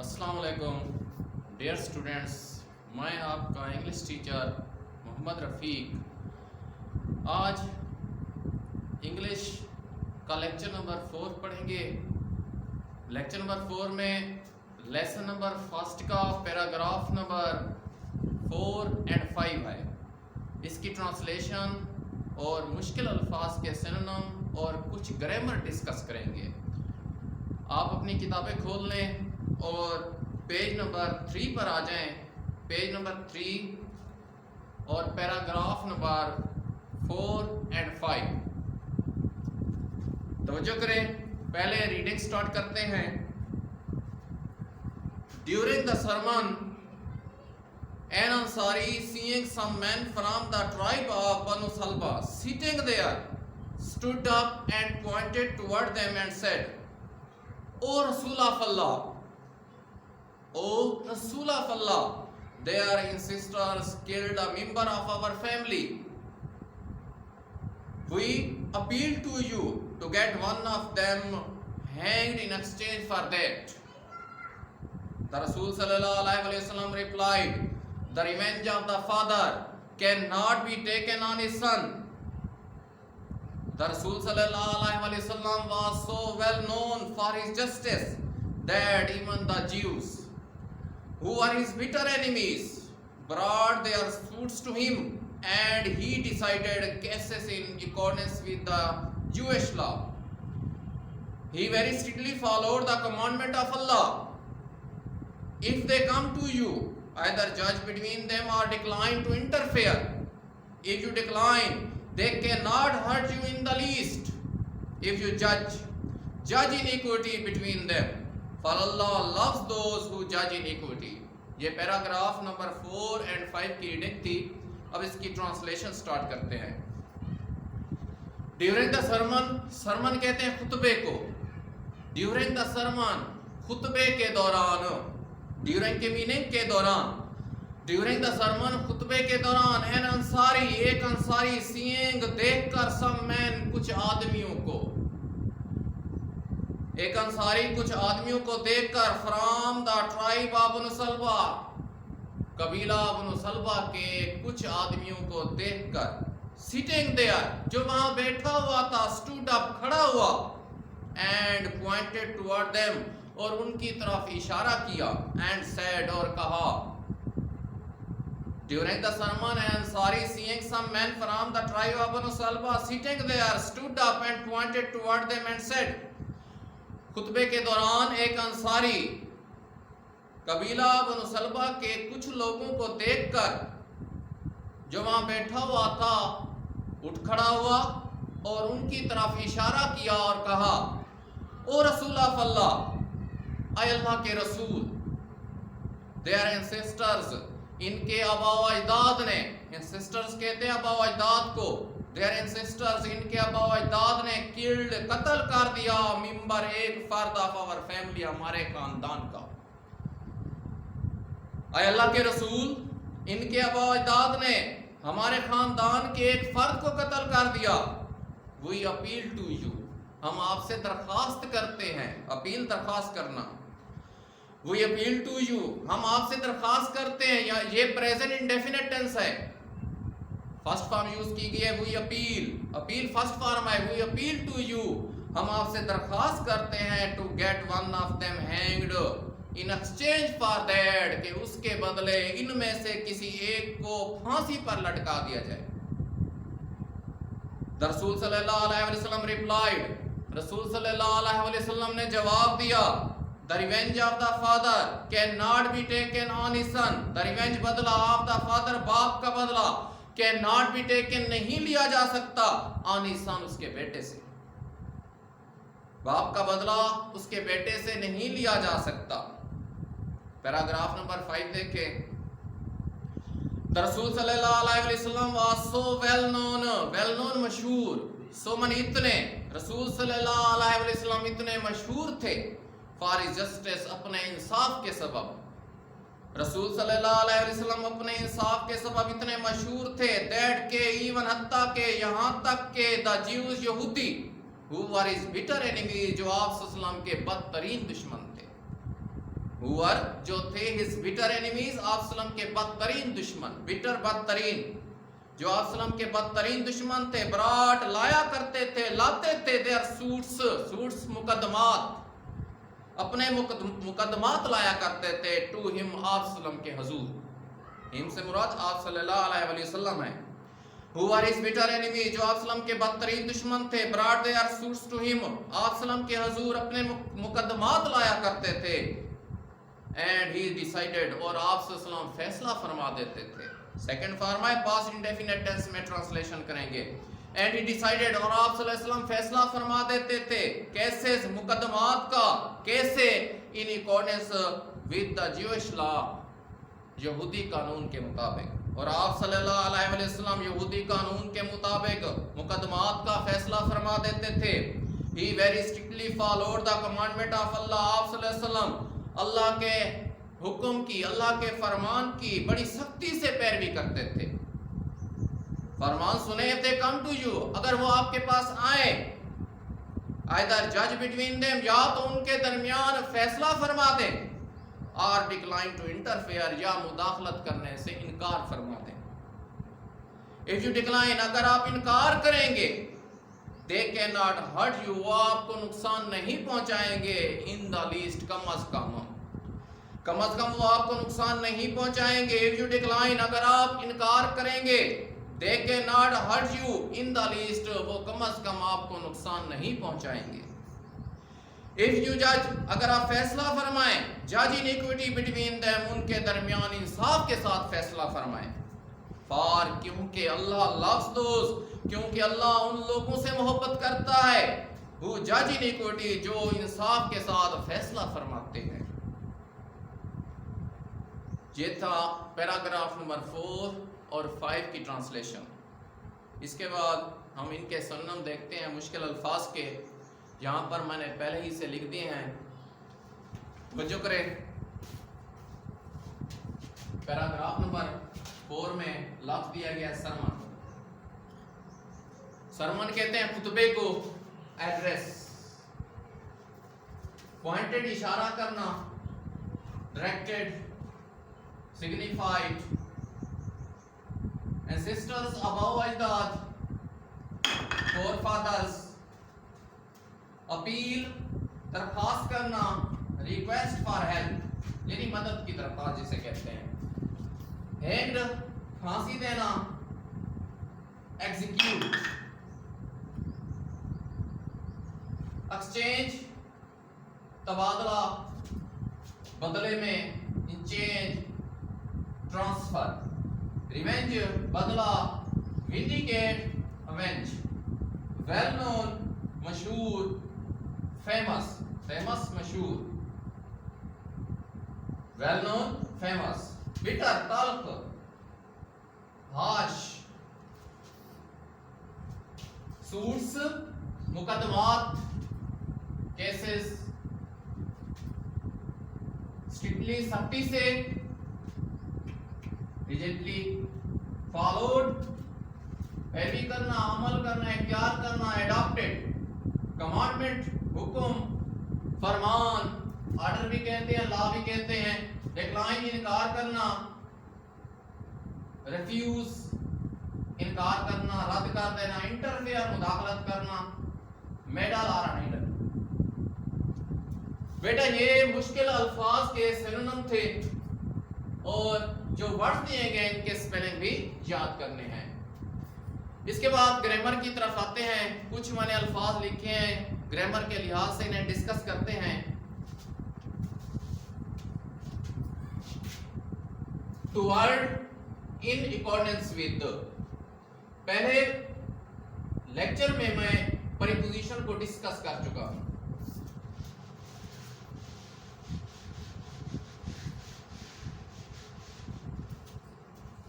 अस्सलाम वालेकुम dear students, मैं आपका इंग्लिश टीचर मोहम्मद रफ़ीक। आज इंग्लिश का लेक्चर नंबर 4 पढ़ेंगे। लेक्चर नंबर 4 में लेसन नंबर फर्स्ट का पैराग्राफ नंबर 4 और 5 है। इसकी ट्रांसलेशन और मुश्किल अल्फाज के सिनोनिम और कुछ ग्रामर डिस्कस करेंगे। आप अपनी किताबें खोल लें और पेज नंबर 3 पर आ जाएं। पेज नंबर 3 और पैराग्राफ नंबर 4 और 5 तवज्जो करें। पहले रीडिंग स्टार्ट करते हैं। During the sermon an Ansari, seeing some men from the tribe of Banu Salba sitting there, stood up and pointed toward them and said, O Rasul of Allah, O Rasul of Allah, their ancestors killed a member of our family. We appeal to you to get one of them hanged in exchange for that. The Rasul sallallahu alaihi wasallam replied, the revenge of the father cannot be taken on his son. The Rasul sallallahu alaihi wasallam was so well known for his justice that even the Jews, who were his bitter enemies, brought their suits to him, and he decided cases in accordance with the Jewish law. He very strictly followed the commandment of Allah. If they come to you, either judge between them or decline to interfere. If you decline, they cannot hurt you in the least. If you judge in equity between them, for Allah loves those who judge in equity. ये paragraph number 4 और 5 की reading थी। अब इसकी translation start करते हैं। During the Sarman कहते हैं खुतबे को। ड्यूरिंग द सरमन, खुतबे के दौरान। ड्यूरिंग के मीनिंग के दौरान। ड्यूरिंग द सरमन, खुतबे के दौरान। एन अंसारी, एक अंसारी, सीइंग, देखकर, सम मैन, कुछ आदमियों को। एक अंसारी कुछ आदमियों को देखकर, from the tribe of Banu Thalaba, कबीला बनु सलबा के कुछ आदमियों को देखकर, सिटिंग देयर, जो वहां बैठा हुआ था, स्टूड अप, खड़ा हुआ, एंड पॉइंटेड टुवर्ड देम, और उनकी तरफ इशारा किया, एंड सेड, और कहा। During the sermon, an Ansari, seeing some men from the tribe of Banu Salba sitting there, stood up and pointed toward them and said, खुतबे के दौरान एक अंसारी कबीला बनु सलबा के कुछ लोगों को देखकर, जो वहां बैठा हुआ था, उठ खड़ा हुआ और उनकी तरफ इशारा किया और कहा, ओ रसूल ऑफ अल्लाह, आय अल्लाह के रसूल। देयर एंसेस्टर्स, इनके आबा अजदाद ने, एंसेस्टर्स कहते हैं आबा अजदाद को, देयर एंसेस्टर्स, इनके आबा अजदाद ने, किल्ड, कत्ल कर दिया, मेंबर, एक फर्द ऑफ आवर फैमिली, हमारे खानदान का। आय अल्लाह के रसूल, इनके आबा अजदाद ने हमारे खानदान के एक फर्द को कत्ल कर दिया। वी अपील टू यू, हम आपसे दरखास्त करते हैं। अपील, दरखास्त करना। वी अपील टू यू, हम आपसे दरखास्त करते हैं। या ये प्रेजेंट इंडेफिनिट टेंस है, फर्स्ट फॉर्म यूज की गई है। We appeal, appeal first form है। वी अपील टू यू, हम आपसे दरखास्त करते हैं, to get one of them hanged in exchange for that, कि उसके बदले इनमें से किसी एक को फांसी पर लटका दिया जाए। द रसूल सल्लल्लाहु अलैहि वसल्लम रिप्लाइड, रसूल सल्लल्लाहु अलैहि वसल्लम ने जवाब दिया, the revenge of the father can not be taken on his son. The revenge, बदला, ऑफ द फादर, बाप का बदला, कैन नॉट बी टेकन, नहीं लिया जा सकता, ऑन हिज सन, उसके बेटे से। बाप का बदला उसके बेटे से नहीं लिया जा सकता। पैराग्राफ नंबर 5 देखें। द रसूल सल्लल्लाहु अलैहि वसल्लम वाज सो वेल नोन, मशहूर, सो मन, इतने, रसूल सल्लल्लाहु अलैहि वसल्लम इतने मशहूर थे, फॉर हिज जस्टिस, अपने इंसाफ के सबब। रसूल सल्लल्लाहु अलैहि वसल्लम अपने इंसाफ के सबब इतने मशहूर थे, दैट के, इवन, हत्ता के, यहाँ तक के, द ज्यूज, यहूदी, who were his bitter enemy, जो आप सल्लल्लाहु अलैहि वसल्लम के बदतरीन दुश्मन थे। who were, जो थे his bitter enemies, अब्सलम के बदतरीन दुश्मन, bitter बदतरीन, जो अब्सलम के बदतरीन दुश्मन थे, brought लाया करते थे, लाते थे their suits मुकदमात, अपने मुकदमात लाया करते थे to him, अब्सलम के हजूर, him से मुराद आप सल्लल्लाहु अलैहि वसल्लम है, who were his bitter enemy, जो अब्सलम के बदतरीन दुश्मन थे, brought their suits to him, अब्सलम के हजूर अपने मुकदमात लाया करते थे, and he decided, और आप सल्लल्लाहु फैसला फरमा देते थे। सेकंड फॉर्म है पास्ट इंडेफिनिट टेंस में ट्रांसलेशन करेंगे, and he decided, और आप सल्लल्लाहु फैसला फरमा देते थे, कैसे मुकदमात का, कैसे in accordance with the Jewish law, यहूदी कानून के मुताबिक, और आप सल्लल्लाहु अलैहि वसल्लम यहूदी कानून के मुताबिक मुकदमात का फैसला फरमा देते थे। He very strictly followed the commandment of Allah, आप सल्लल्लाहु अलैहि वसल्लम अल्लाह के हुक्म की, अल्लाह के फरमान की बड़ी सख्ती से पैरवी करते थे। फरमान सुने थे come to you, अगर वो आपके पास आए, either judge between them, या तो उनके दरमियान फैसला फरमा दें, और डिक्लाइन टू इंटरफेयर, या मुदाखलत करने से इनकार फरमा दें। इफ यू डिक्लाइन, अगर आप इनकार करेंगे, they can not hurt you, वो आपको नुकसान नहीं पहुंचाएंगे, इन द लीस्ट, कम अज कम वो आपको नुकसान नहीं पहुंचाएंगे। इफ यू डिक्लाइन, अगर आप इनकार करेंगे, they can not hurt you in the least, वो कम अज कम आपको नुकसान नहीं पहुंचाएंगे। इफ यू जज, अगर आप फैसला फरमाएं, जज इनइक्विटी बिटवीन देम, उनके दरमियान इंसाफ के साथ फैसला फरमाएं। फॉर, क्योंकि अल्लाह लव्स दोस, क्योंकि अल्लाह उन लोगों से मोहब्बत करता है, हु जज इनइक्विटी, जो इंसाफ के साथ फैसला फरमाते हैं। ये था पैराग्राफ नंबर 4 और 5 की ट्रांसलेशन। इसके बाद हम इनके सन्नम देखते हैं मुश्किल अल्फाज के, यहाँ पर मैंने पहले ही से लिख दिए हैं, तवज्जो करें। पैराग्राफ नंबर 4 में लफ्ज दिया गया सरमन। सरमन कहते हैं खुतबे को, एड्रेस, पॉइंटेड इशारा करना, डायरेक्टेड, सिग्निफाइड, एंसेस्टर्स, अबव अजदाद, फोरफादर्स, अपील, दरख्वास्त करना, रिक्वेस्ट फॉर हेल्प, यानी मदद की दरख्वास्त जिसे कहते हैं, हैंड, फांसी देना, एग्जीक्यूट, एक्सचेंज, तबादला, बदले में, इंचेंज, ट्रांसफर, रिवेंज, बदला, विंडिकेट, अवेंज, वेल नोन, मशहूर, फेमस, मशहूर, वेल नोन, फेमस, बिटर, तल्ख, हाश, सूट्स, मुकदमात, केसेस, स्ट्रिक्टली, सख्ती से, रिजिडली, फॉलोड, पैरवी करना, अमल करना, इख्तियार करना, एडॉप्टेड, कमांडमेंट, हुक्म, फरमान, ऑर्डर भी कहते हैं, लॉ भी कहते हैं, डिक्लाइन, इनकार करना, रिफ्यूज, इनकार करना, रद्द कर देना, इंटरफेयर, मुदाखलत करना, मेडल और हाइडल। बेटा ये मुश्किल अल्फाज के सिनोनिम थे, और जो वर्ड दिए गए इनके स्पेलिंग भी याद करने हैं। इसके बाद ग्रामर की तरफ आते हैं। कुछ मैंने अल्फाज लिखे हैं, ग्रामर के लिहाज से इन्हें डिस्कस करते हैं। Two word in accordance with, पहले लेक्चर में मैं प्रीपोजिशन को डिस्कस कर चुका हूं।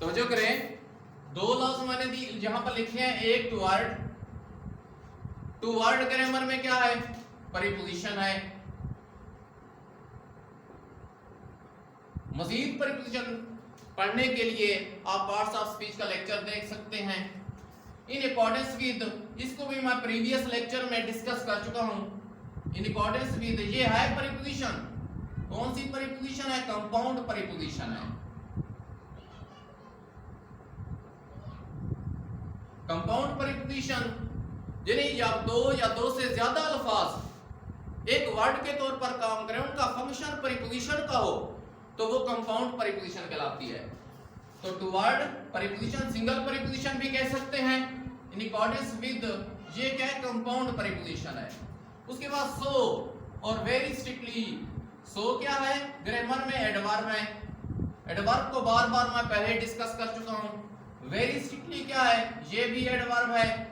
तो जो करें, दो लफ्ज मैंने यहां पर लिखे हैं, एक two word. Two word grammar में क्या है? प्रीपोजिशन है। मजीद प्रीपोजिशन पढ़ने के लिए आप पार्ट्स ऑफ स्पीच का लेक्चर देख सकते हैं। इन अकॉर्डेंस विद, इसको भी मैं प्रीवियस लेक्चर में डिस्कस कर चुका हूं। इन अकॉर्डेंस विद ये है प्रीपोजिशन। कौन सी परिपोजिशन है? कंपाउंड परिपोजिशन है। कंपाउंड परिपोजिशन यानी जब दो या दो से ज्यादा अल्फाज एक वर्ड के तौर पर काम करें, उनका फंक्शन परिपोजिशन का हो, तो वो कंपाउंड परिपोजिशन कहलाती है। तो टू वर्ड परिपोजिशन सिंगल परिपोजिशन भी कह सकते हैं इन अकॉर्डेंस विद, ये क्या है? कंपाउंड परिपोजिशन है। उसके बाद सो और वेरी स्ट्रिक्टली। सो क्या है? ग्रामर में एडवर्ब है। एडवर्ब को बार बार मैं पहले डिस्कस कर चुका हूं। वेरी स्ट्रिक्टली क्या है? ये भी एडवर्ब है।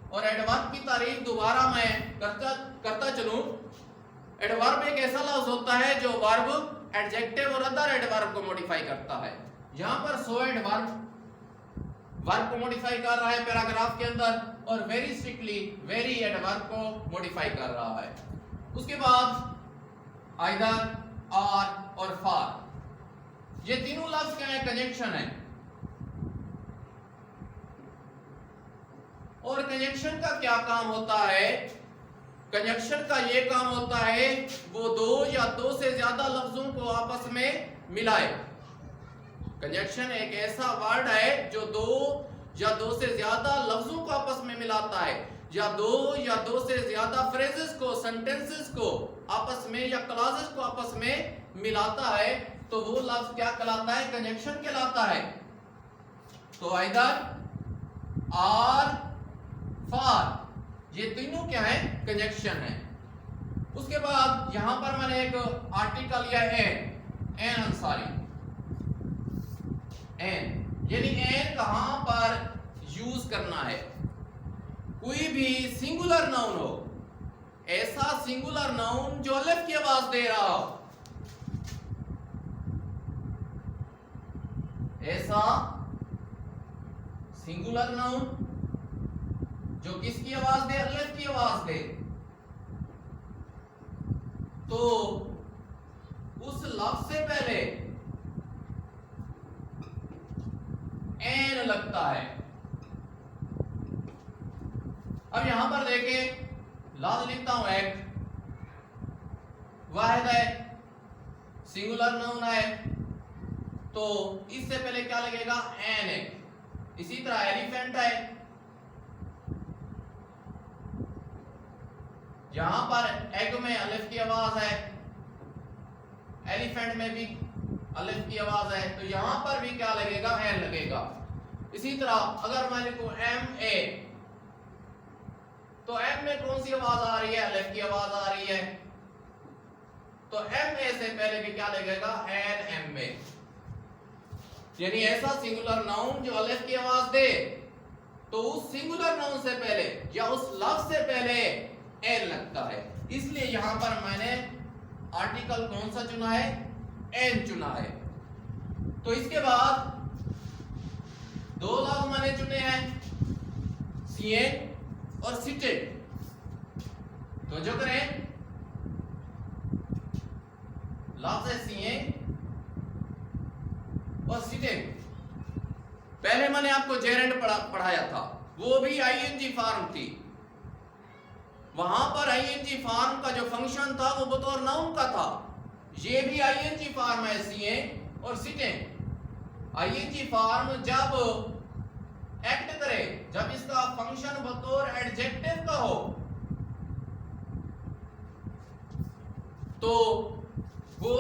और एडवर्ब की तारीफ दोबारा मैं करता चलूं। एडवर्ब एक ऐसा लफ्ज होता है जो वर्ब, एडजेक्टिव और अदर एडवर्ब को मॉडिफाई करता है। यहां पर सो एडवर्ब वर्ब को मॉडिफाई कर रहा है पैराग्राफ के अंदर, और वेरी स्ट्रिक्टली वेरी एडवर्ब को मॉडिफाई कर रहा है। उसके बाद आइदर, आर और फॉर, ये तीनों लफ्ज क्या है? कंजंक्शन है। और कंजंक्शन का क्या काम होता है? कंजंक्शन का ये काम होता है वो दो या दो से ज्यादा लफ्जों को आपस में मिलाए। कंजंक्शन एक ऐसा वर्ड है जो दो या दो से ज्यादा लफ्जों को आपस में मिलाता है, या दो से ज्यादा फ्रेजेस को, सेंटेंसेस को आपस में या क्लॉजेस को आपस में मिलाता है, तो वो लफ्ज क्या कहलाता है? कंजंक्शन कहलाता है। तो आइदर, आर, फॉर, ये तीनों क्या है? कंजंक्शन है। उसके बाद यहां पर मैंने एक आर्टिकल लिया एन अंसारी। एन यानी एन कहां पर यूज करना है? कोई भी सिंगुलर नाउन हो, ऐसा सिंगुलर नाउन जो अलिफ की आवाज दे रहा हो, ऐसा सिंगुलर नाउन जो किसकी आवाज दे? अलिफ की आवाज दे, तो उस लफ्ज से पहले एन लगता है। अब यहां पर देखें, लफ्ज लिखता हूं एक, वाहिद है, सिंगुलर नाउन है, तो इससे पहले क्या लगेगा? एन है। इसी तरह एलिफेंट है, यहां पर एग में अलिफ की आवाज है, एलिफेंट में भी अलिफ की आवाज है, तो यहां पर भी क्या लगेगा? एन लगेगा। इसी तरह अगर मैं लिखूं एम ए, तो एम में कौन सी आवाज आ रही है? अलिफ की आवाज आ रही है, तो एम ए से पहले भी क्या लगेगा? एन एम में। यानी ऐसा सिंगुलर नाउन जो अलिफ की आवाज दे, तो उस सिंगुलर नाउन से पहले या उस लफ्ज से पहले एन लगता है। इसलिए यहां पर मैंने आर्टिकल कौन सा चुना है? एन चुना है। तो इसके बाद दो लफ्ज मैंने चुने हैं, सीएन और सिटेड। तो जो करें, लफ्ज है सीएन और सिटेड। पहले मैंने आपको जेरेंड पढ़ाया था, वो भी आईएनजी फॉर्म थी। वहां पर आईएनजी फॉर्म का जो फंक्शन था वो बतौर नाउन का था। ये भी आईएनजी फॉर्म है, सीएन और सिटेड। आईएनजी फॉर्म जब एक्ट करे, जब इसका फंक्शन बतौर एडजेक्टिव का हो, तो वो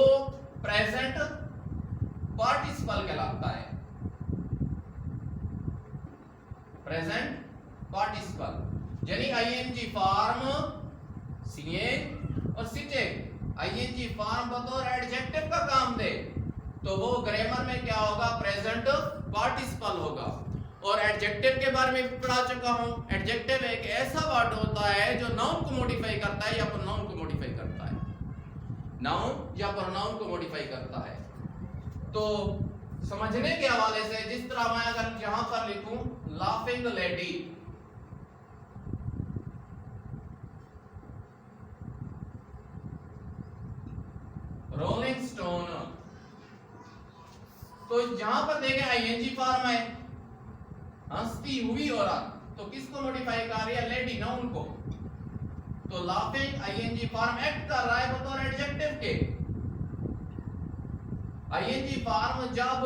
प्रेजेंट पार्टिसिपल कहलाता है। प्रेजेंट पार्टिसिपल यानी आईएनजी फॉर्म सीएन और सिटेड, आईएनजी फॉर्म बतौर एडजेक्टिव का काम दे, तो वो ग्रामर में क्या होगा? प्रेजेंट पार्टिसिपल होगा। और एडजेक्टिव के बारे में भी पढ़ा चुका हूं। एडजेक्टिव एक ऐसा वर्ड होता है जो नाउन को मॉडिफाई करता है या प्रोनाउन को मॉडिफाई करता है, नाउन या प्रोनाउन को मॉडिफाई करता है। तो समझने के हवाले से, जिस तरह मैं अगर यहां पर लिखूं लाफिंग लेडी, रोलिंग स्टोन, तो यहां पर देखें आईएनजी फॉर्म है, हंसती हुई औरत, तो किसको मॉडिफाई कर रही है? लेडी, नाउन को। तो लाफिंग आईएनजी फॉर्म एक्ट कर रहा है बतौर एडजेक्टिव के। आईएनजी फॉर्म जब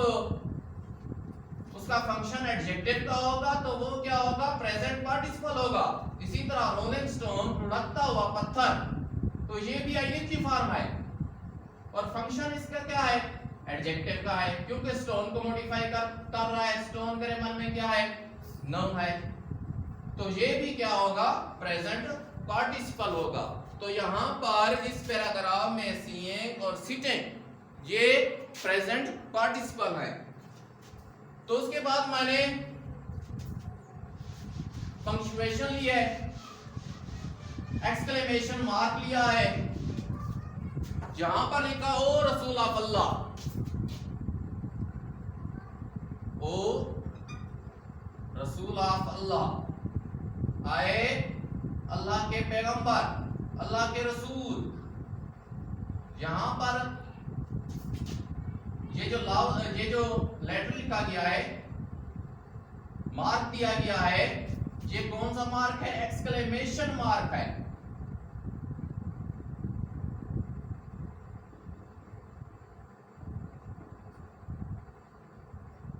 उसका फंक्शन एडजेक्टिव का होगा तो वो क्या होगा, प्रेजेंट पार्टिसिपल होगा। इसी तरह रोलिंग स्टोन, लुढ़कता हुआ पत्थर, तो ये भी आईएनजी फॉर्म है और फंक्शन इसका क्या है, एडजेक्टिव का है, क्योंकि स्टोन को मॉडिफाई कर रहा है। स्टोन के मन में क्या है, नाउन है, तो ये भी क्या होगा, प्रेजेंट पार्टिसिपल होगा। तो यहां पर इस पैराग्राफ में सीइंग और सिटिंग ये प्रेजेंट पार्टिसिपल है। तो उसके बाद मैंने पंक्चुएशन लिया है, एक्सक्लेमेशन मार्क लिया है, जहां पर लिखा ओ रसूल ऑफ अल्लाह, ओ रसूल ऑफ अल्लाह, आए अल्लाह के पैगंबर, अल्लाह के रसूल। यहां पर ये जो लेटर लिखा गया है, मार्क दिया गया है, ये कौन सा मार्क है, एक्सक्लेमेशन मार्क है।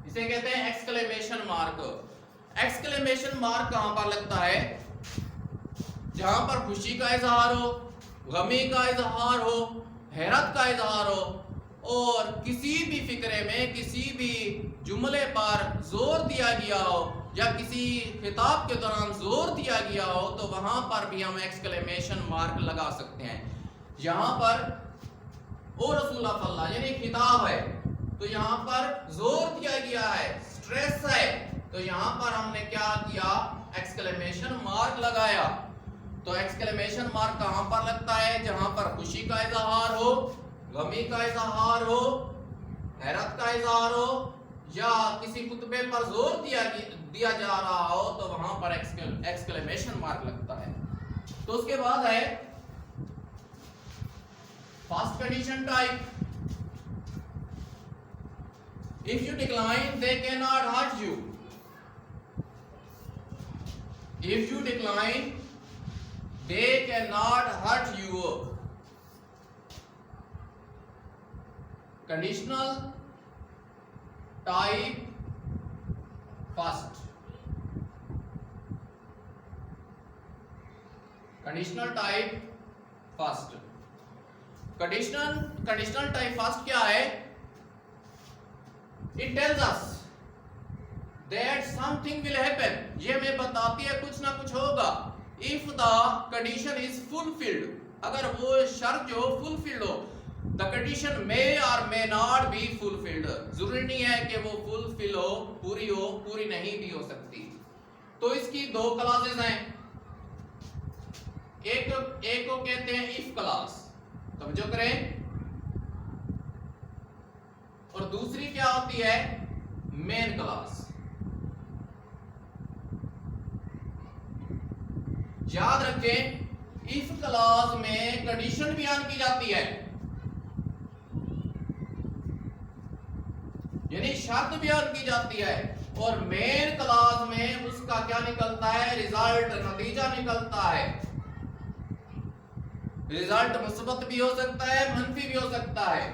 इसे कहते हैं एक्सक्लेमेशन मार्क। एक्सक्लेमेशन मार्क कहां पर लगता है, जहां पर खुशी का इजहार हो, गमी का इजहार हो, हैरत का इजहार हो, और किसी भी फिक्रे में किसी भी जुमले पर जोर दिया गया हो या किसी खिताब के दौरान जोर दिया गया हो, तो वहां पर भी हम एक्सक्लेमेशन मार्क लगा सकते हैं। यहां पर ओ रसूल अल्लाह यानी खिताब है, तो यहां पर जोर दिया गया है, स्ट्रेस है, तो यहां पर हमने क्या किया, एक्सक्लेमेशन मार्क लगाया। तो एक्सक्लेमेशन मार्क कहां पर लगता है, जहां पर खुशी का इजहार हो, गमी का इजहार हो, हैरत का इजहार हो, या किसी खुतबे पर जोर दिया जा रहा हो, तो वहां पर एक्सक्लेमेशन मार्क लगता है। तो उसके बाद है first condition type, if you decline they cannot hurt you, if you decline they cannot hurt you। conditional type first, conditional type first, conditional type first क्या है, it tells us that something will happen, ये हमें बताती है कुछ ना कुछ होगा। if the condition is fulfilled, अगर वो शर्त जो fulfilled हो, the condition may or may not be fulfilled, जरूरी नहीं है कि वो fulfill हो, पूरी नहीं भी हो सकती। तो इसकी दो क्लासेस हैं, एक को कहते हैं if क्लास, समझो करें, और दूसरी क्या होती है, मेन क्लास। याद रखें इफ क्लास में कंडीशन बयान की जाती है, यानी शर्त बयान की जाती है, और मेन क्लास में उसका क्या निकलता है, रिजल्ट, नतीजा निकलता है। रिजल्ट मुस्बत भी हो सकता है, मनफी भी हो सकता है।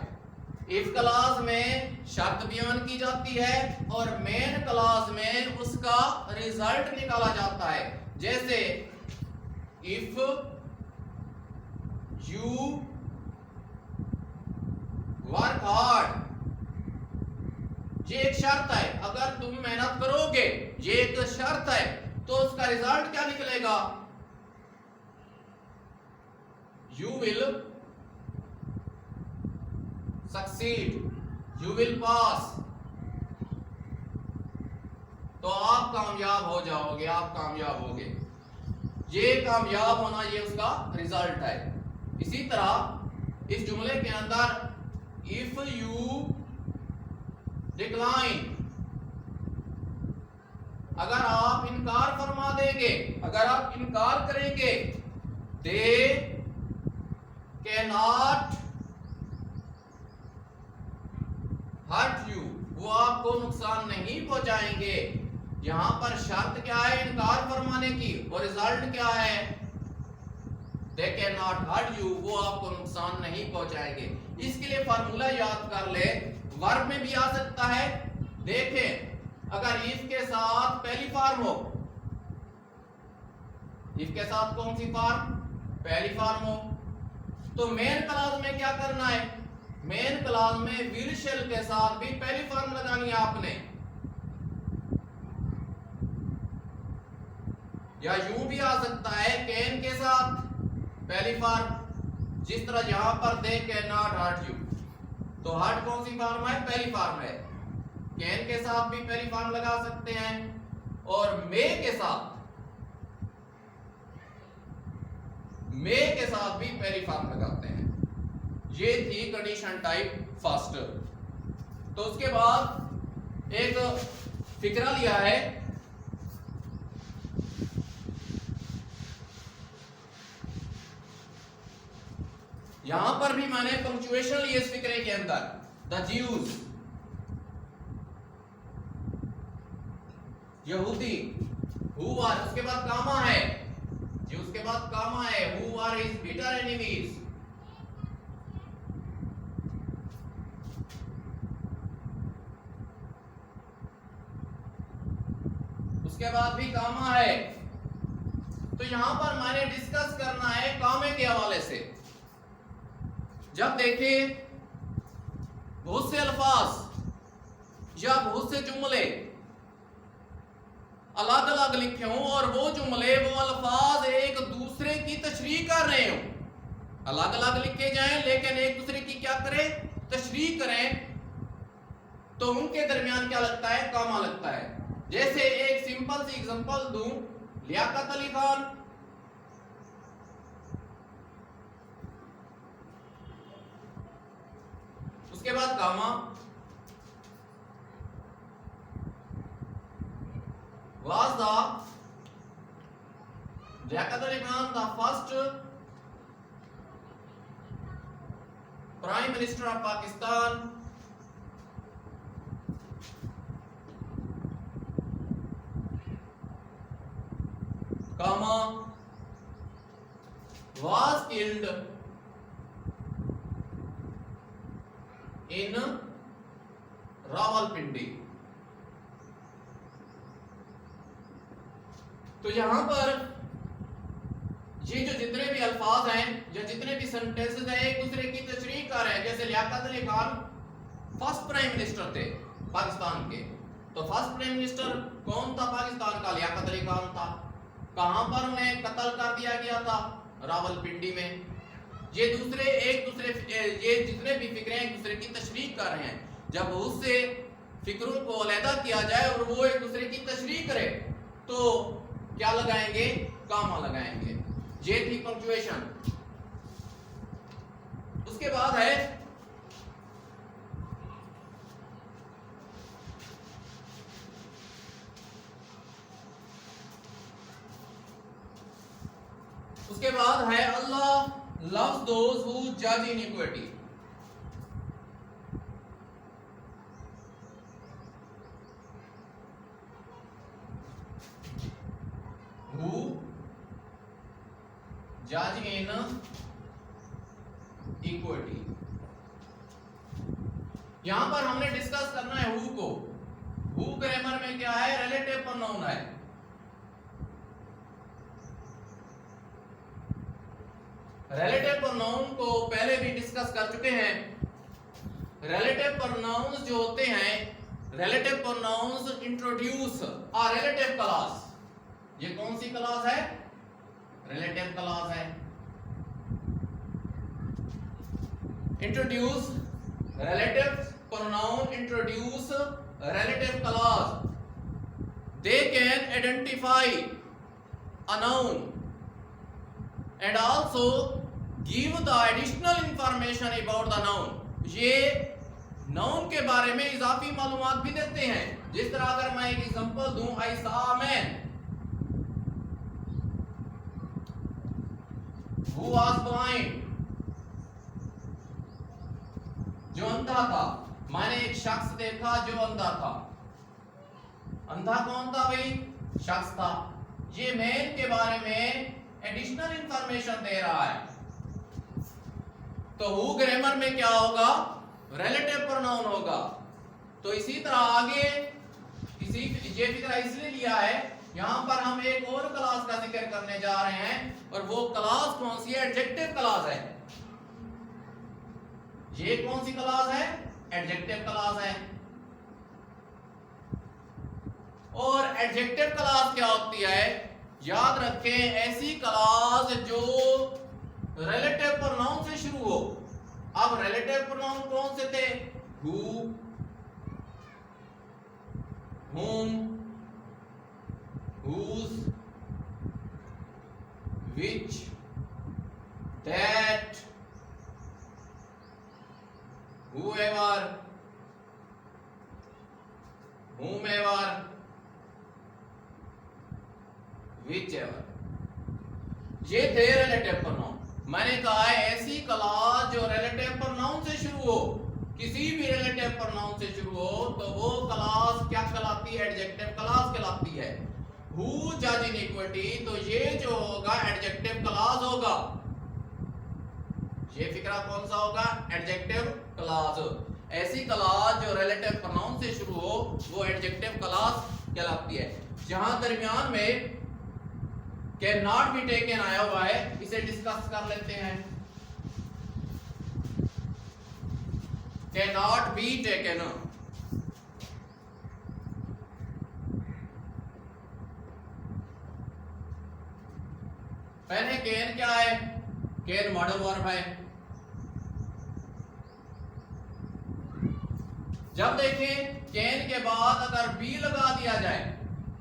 इफ क्लास में शर्त बयान की जाती है और मेन क्लास में उसका रिजल्ट निकाला जाता है। जैसे इफ यू वर्क हार्ड, ये एक शर्त है, अगर तुम मेहनत करोगे, ये एक शर्त है, तो उसका रिजल्ट क्या निकलेगा, you will succeed, you will pass, तो आप कामयाब हो जाओगे, आप कामयाब होगे। ये कामयाब होना ये उसका रिजल्ट है। इसी तरह इस जुमले के अंदर इफ यू डिक्लाइन, अगर आप इनकार फरमा देंगे, अगर आप इनकार करेंगे, दे कैनॉट हर्ट यू, वो आपको नुकसान नहीं पहुंचाएंगे। यहां पर शर्त क्या है, इनकार फरमाने की, और रिजल्ट क्या है, they can not hurt you, वो आपको नुकसान नहीं पहुंचाएंगे। इसके लिए फार्मूला याद कर ले, वर्ब में भी आ सकता है। देखें, अगर इफ के साथ पहली फॉर्म हो, इफ के साथ कौन सी फॉर्म? पहली फॉर्म हो, तो मेन क्लॉज में क्या करना है? मेन क्लॉज में विल शेल के साथ भी पहली फॉर्म लगानी है आपने, या यूं भी आ सकता है कैन के साथ पहली फॉर्म, जिस तरह यहां पर they can not hurt you, तो हर्ट कौन सी फॉर्म है? पहली फॉर्म है। कैन के साथ भी पहली फॉर्म लगा सकते हैं, और मे के साथ भी पहली फॉर्म लगाते हैं। ये थी कंडीशन टाइप फर्स्ट। तो उसके बाद एक फिक्रा लिया है, यहां पर भी मैंने पंक्चुएशन ली इस फिक्रे के अंदर। द ज्यूज, यहूदी, हु आर, उसके बाद कामा है, ज्यूज के बाद कामा है, who are his bitter enemies, उसके बाद भी कामा है। तो यहां पर मैंने डिस्कस करना है कामे के हवाले से। जब देखें बहुत से अल्फाज या बहुत से जुमले अलग अलग लिखे हों, और वो जुमले, वो अल्फाज एक दूसरे की तशरीह कर रहे हों, अलग अलग लिखे जाएं लेकिन एक दूसरे की क्या करें? तशरीह करें, तो उनके दरमियान क्या लगता है? कामा लगता है। जैसे एक सिंपल सी एग्जांपल दूं, लियाकत अली खान, उसके बाद कामा, was the Liaquat Ali Khan the first Prime Minister of Pakistan comma was killed in Rawalpindi. तो यहां पर ये जो जितने भी अल्फाज हैं या जितने भी सेंटेंसेस हैं एक दूसरे की तशरीह कर रहे हैं। जैसे Liaquat Ali Khan first prime minister थे पाकिस्तान के, तो फर्स्ट प्राइम मिनिस्टर कौन था पाकिस्तान का? लियाकत अली खान था। कहां पर उन्हें कत्ल कर दिया गया था? रावलपिंडी में। ये दूसरे एक दूसरे ये जितने भी फिक्रे एक दूसरे की तशरीह कर रहे हैं। जब उससे फिक्रों को अलहदा किया जाए और वो एक दूसरे की तशरीह करे तो क्या लगाएंगे? कामा लगाएंगे। ये थी पंक्चुएशन। उसके बाद है अल्लाह loves those who judge iniquity। who judge in equity। यहां पर हमने डिस्कस करना है who को। who ग्रामर में क्या है? रिलेटिव प्रोनाउन है। रिलेटिव प्रोनाउन को पहले भी डिस्कस कर चुके हैं। रिलेटिव प्रोनाउंस जो होते हैं, relative pronouns introduce a relative clause. ये कौन सी क्लॉज है? रिलेटिव क्लॉज है। Introduce relative pronoun, introduce relative clause. They can identify a noun and also give the additional information about the noun। ये noun के बारे में इजाफी मालूमात भी देते हैं। जिस तरह अगर मैं एक एग्जांपल दूं, I saw a man who was blind, जो अंधा था। मैंने एक शख्स देखा जो अंधा था। अंधा कौन था भाई? शख्स था। ये मैन के बारे में एडिशनल इंफॉर्मेशन दे रहा है। तो हु ग्रामर में क्या होगा? रिलेटिव प्रोनाउन होगा। तो इसी तरह आगे ये फिक्रा इसलिए लिया है, यहां पर हम एक और क्लास का जिक्र करने जा रहे हैं, और वो क्लास कौन सी है? एडजेक्टिव क्लास है। ये कौन सी क्लास है? एडजेक्टिव क्लास है। और एडजेक्टिव क्लास क्या होती है? याद रखें, ऐसी क्लास जो रिलेटिव प्रोनाउन से शुरू हो। अब रिलेटिव प्रोनाउन कौन से थे? Who, whom, whose, which, that, whoever, whomever, whichever। ये थे रिलेटिव प्रोनाउन। मैंने कहा है ऐसी क्लास जो रिलेटिव प्रोनाउन से शुरू हो, किसी भी रिलेटिव प्रोनाउन से शुरू हो, तो वो क्लास क्या कहलाती है? एडजेक्टिव क्लास कहलाती है। हु जज इनइक्विटी, तो ये जो होगा एडजेक्टिव क्लास होगा। ये फिक्रा कौन सा होगा? Adjective class. ऐसी क्लास जो रिलेटिव प्रोनाउन से शुरू हो वो एडजेक्टिव क्लास कहलाती है। जहां दरमियान में कैन नॉट बी टेकन आया हुआ है, इसे डिस्कस कर लेते हैं। cannot be taken, पहले कैन क्या है? कैन मॉडल वर्ब है। जब देखें कैन के बाद अगर बी लगा दिया जाए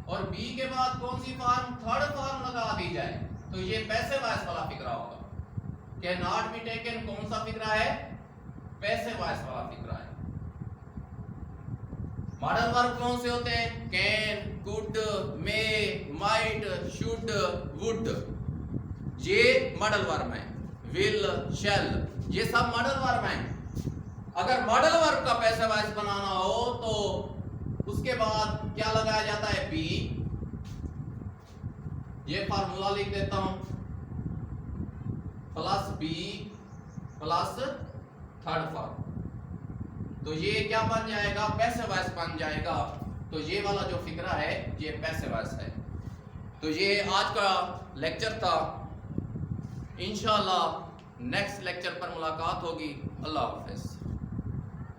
और बी के बाद कौन सी फॉर्म? थर्ड फॉर्म लगा दी जाए, तो ये पैसिव वॉइस वाला फिक्रा होगा। कैन नॉट बी टेकन कौन सा फिक्रा है? पैसिव वॉइस वाला फिक्रा है। मॉडल वर्ब कौन से होते हैं? Can, could, may, might, should, would, ये मॉडल वर्ब है। विल, शैल, ये सब मॉडल वर्ब हैं। अगर मॉडल वर्ब का पैसिव वॉइस बनाना हो तो उसके बाद क्या लगाया जाता है? बी। ये फार्मूला लिख देता हूं, plus B plus third form, तो ये क्या बन जाएगा? पैसिव वॉइस बन जाएगा। तो ये वाला जो फिक्रा है ये पैसिव वॉइस है। तो ये आज का लेक्चर था। इंशाल्लाह नेक्स्ट लेक्चर पर मुलाकात होगी। अल्लाह हाफिज।